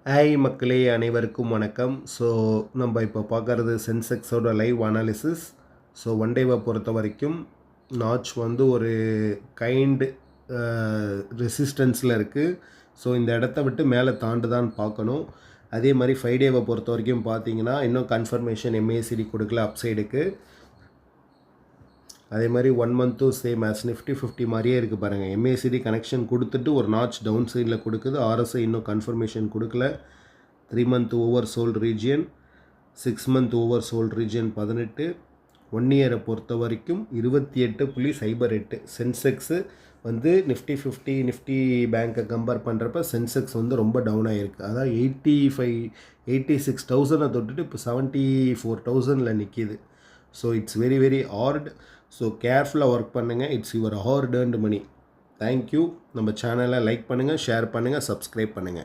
Hi மக்களே, அனைவருக்கும் வணக்கம். ஸோ நம்ம இப்போ பார்க்குறது சென்செக்ஸோட லைவ் அனாலிசிஸ். ஸோ ஒன் டேவை பொறுத்த வரைக்கும் நாச் வந்து ஒரு கைண்ட் ரெசிஸ்டன்ஸில் இருக்குது. ஸோ இந்த இடத்த விட்டு மேலே தாண்டுதான்னு பார்க்கணும். அதே மாதிரி 5 டேவை பொறுத்த வரைக்கும் பார்த்தீங்கன்னா இன்னும் கன்ஃபர்மேஷன் MACD கொடுக்கல அப்சைடுக்கு. அதே மாதிரி 1 மந்த்தும் சேம் ஆஸ் நிஃப்டி 50 மாதிரியே இருக்குது பாருங்கள். MACD கனெக்ஷன் கொடுத்துட்டு ஒரு நாச் டவுன் சைடில் கொடுக்குது. RSI இன்னும் கன்ஃபர்மேஷன் கொடுக்கல. 3 month over sold region, 6 month over sold region 18, 1 இயரை பொறுத்த வரைக்கும் 28.08. சென்செக்ஸு வந்து நிஃப்டி 50 நிஃப்டி பேங்க்கை கம்பேர் பண்ணுறப்ப சென்செக்ஸ் வந்து ரொம்ப டவுன் ஆகிருக்கு. அதாவது 86,000 தொட்டுட்டு இப்போ 74,000 நிற்கிது. So it's very very hard. So கேர்ஃபுல்லாக ஒர்க் பண்ணுங்கள். It's your hard earned money. Thank you. நம்ம சேனலை லைக் பண்ணுங்கள், ஷேர் பண்ணுங்கள், சப்ஸ்கிரைப் பண்ணுங்கள்.